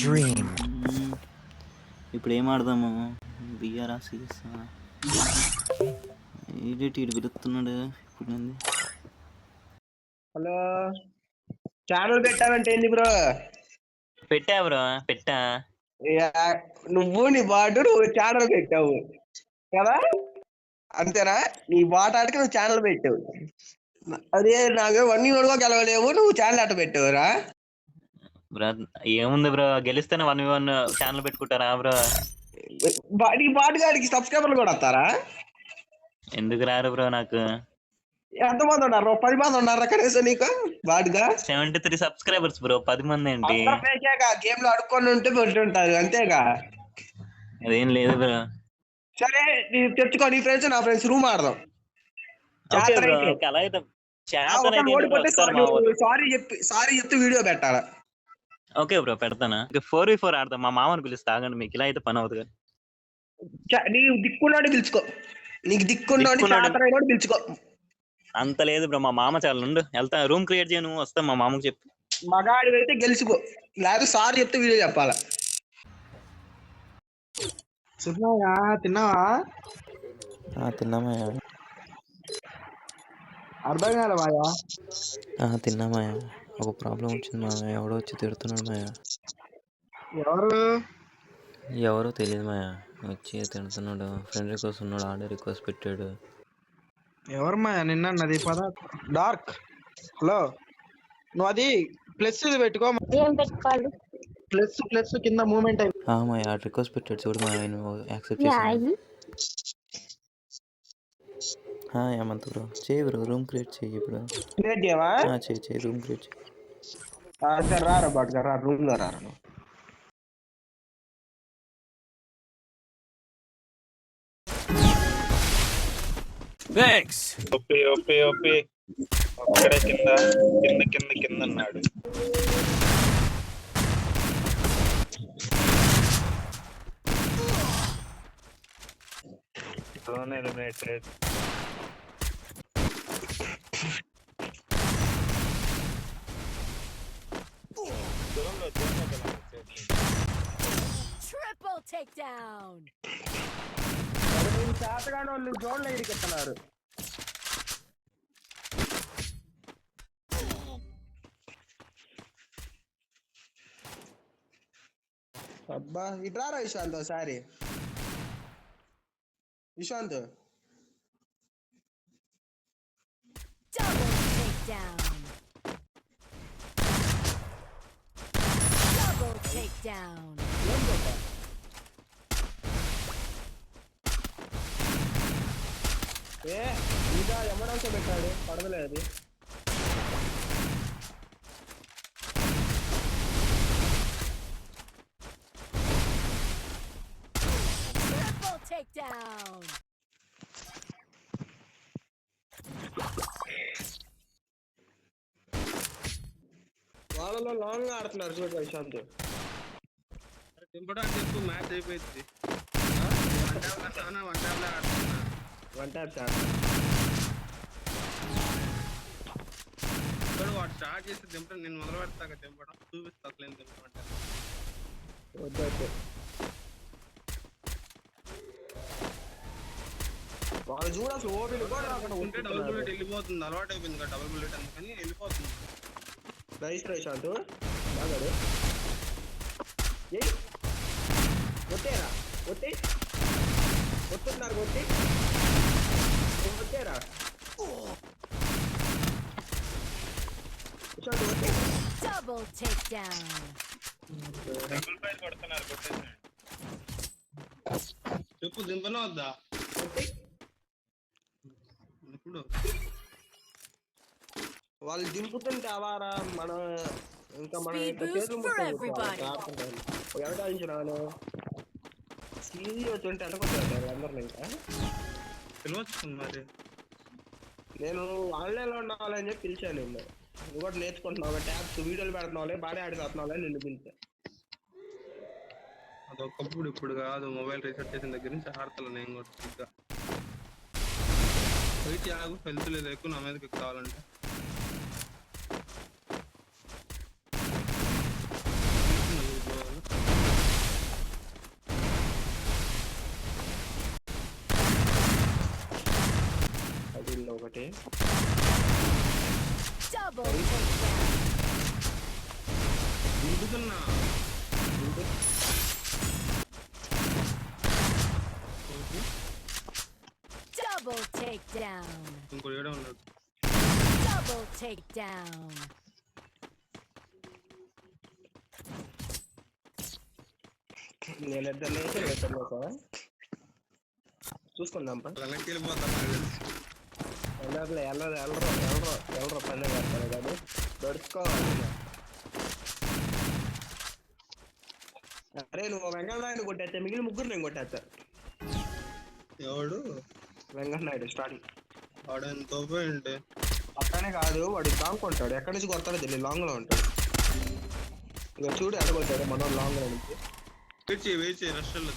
dream. ఇప్పుడు ఏం ఆడదాము? బిఆర్ఆ CS ADT ఇటు పిలుస్తున్నాడు ఇప్పుడు నుండి. హలో, ఛానల్ పెట్టావంటే ఏంది బ్రో? పెట్టా బ్రో, పెట్టా. నువ్వు నీ బాటు నువ్వు ఛానల్ పెట్టావు కదా, అంతేనా? నీ బాట ఆడికి నువ్వు ఛానల్ పెట్టావు. అదే నాకు 1 year కూడా గెలవలేవు, నువ్వు ఛానల్ అట్ట పెట్టావురా? బ్రో ఏముంది బ్రో, గెలిస్తేనే 1v1 ఛానల్ పెట్టుకుంటారా బ్రో? నీ బాటుగాడికి సబ్స్క్రైబర్లు కూడా వస్తారా? ఎందుకు రారు బ్రో? నాకు ఎంతమంది ఉన్నారు? 10 మంది ఉన్నారా కనీసం నీకు బాటుగా? 73 సబ్స్క్రైబర్స్ బ్రో. 10 మంది ఏంటి? గేమ్ లో అడుక్కొని ఉంటే పెట్టుంటారు అంతేగా. అదేం లేదు బ్రో. సరే తెచ్చుకో, నీ ఫ్రెండ్స్ నా ఫ్రెండ్స్ రూమ్ ఆడదాం. ఓడిపోతే సారీ చెప్తే వీడియో పెట్టాలా? Okay bro, పెడతానా. 4v4 ఆడతాం. మా మామని పిలుస్తా, ఆగండి. మీకు ఇలా అయితే పని అవుతుంది కదా. నీకు దిక్కున్నాడు పిలుచుకో, నీకు దిక్కున్నాడు పిలుచుకో. అంత లేదు బ్రో, మా మామ చాలా ఉండు. వెళ్తా, రూమ్ క్రియేట్ చేయను, వస్తా. మా మామకు చెప్పు. మగాడి అయితే గెలుచుకో, లేకపోతే సారీ చెప్తే వీడియో చెప్పాలా? తిన్నావా? తిన్నామయ్యా. అర్థం కాలే మాయా. తిన్నామయ్యా. ఒక ప్రాబ్లం వచ్చింది మాయా, ఎవడో వచ్చి తిడుతున్నాడు మాయా. ఎవరో తెలియదు మాయా, వచ్చి తిడుతున్నాడు. ఫ్రెండ్ రిక్వెస్ట్ ఉన్నాడు, ఆర్డర్ రిక్వెస్ట్ పెట్టాడు. ఎవరు మాయా నిన్న అన్నది? పద డార్క్. హలో, నువ్వు అది ప్లస్ పెట్టుకో. ప్లస్ కింద మూమెంట్ మాయా రిక్వెస్ట్ పెట్టాడు చూడు మాయా, నువ్వు యాక్సెప్ట్ చేసి. ఏమంత బ్రో, చేయి బ్రో, రూమ్ క్రియేట్ చేయి. ఇప్పుడు చేయి, రూమ్ క్రియేట్ చేయి. రారా బాటుగా, రా రూమ్ లో రారా. Thanks. ఒప్పి అక్కడే కింద అన్నాడు. ఎలిమినేటెడ్. Triple takedown. శాతగాని వాళ్ళు జోన్లో ఇరికెత్తన్నారు. అబ్బా ఇట్రారా విశాంత్ ఒకసారి. Vishant Double takedown. Double takedown. ఇంకా ఎమరాల్సో పెట్టాడు, పడదలేదు. Triple takedown. వాళ్ళలో లాంగ్ ఆడుతున్నారు చూడు విశాంత్. దింపడానికి ఎక్కువ మ్యాచ్ అయిపోయింది. వన్ ట్యాప్ వాడు స్టార్ట్ చేసి దింపడం, నేను మొదలు పెడతాక దింపడం చూపిస్తా. అసలు దింపమంటే వద్దు, వాళ్ళు చూడ అసలు ఓపెన్ కూడా ఉంటే డబుల్ బుల్లెట్ వెళ్ళిపోతుంది. అలవాటు అయిపోయింది కదా డబుల్ బుల్లెట్, అందుకని వెళ్ళిపోతుంది. నైస్ ప్రశాంత్, బాగాడు. ఒట్టేరా, ఒత్తున్నారు, ఒట్టేరా Double takedown. డబుల్ ఫైర్ కొడుతున్నారు. చెప్పు, దింపన వద్దా? ఇప్పుడు వాళ్ళు దింపుతుంటే అవారా మనం ఇంకా మనం ఎవరించినాను సీజీ వచ్చుంటే అనుకుంటారు అందరిని. ఇంకా తెలివచ్చుకుంది మరి. నేను ఆన్లైన్లో ఉండాలని చెప్పి పిలిచాను నిన్ను. నువ్వు కూడా నేర్చుకుంటున్నావు, ట్యాబ్స్ వీడియోలు పెడుతున్నావులే, బాగా ఆడుతున్నావులే, నిన్ను పిలిచా. అదొకప్పుడు, ఇప్పుడు కాదు. మొబైల్ రీసెట్ చేసిన దగ్గర నుంచి ఆడతాను నేను కూడా. ఇంకా వెయిట్ ఆగు, హెల్త్ లేదు ఎక్కువ నా మీదకి కావాలంటే. Double takedown. దింపుతున్నా Double takedown. ఇంకో ఏడా ఉన్నాడు. Double takedown. నేను ఇద్దరు చూసుకుందాం వెనక్కి వెళ్ళిపోతాను నాకు తెలుసు. ఎల్లరో పని పెడతారు కానీ దొడుచుకోవాలి. అరే నువ్వు వెంకటనాయుడు కొట్టేస్తే మిగిలిన ముగ్గురు నేను కొట్టేస్తా. ఎవడు వెంకటనాయుడు స్టార్టింగ్ వాడు ఎంత తోపేంటి పక్కనే కాదు, వాడు లాంగ్ కొంటాడు. ఎక్కడి నుంచి కొడతాడో తెలియదు, లాంగ్ లో ఉంటాడు. ఇక చూడు ఎక్కడ కొట్టాడు మన లాంగ్ లో నుంచి. వెయిట్ చేయి రష్యలో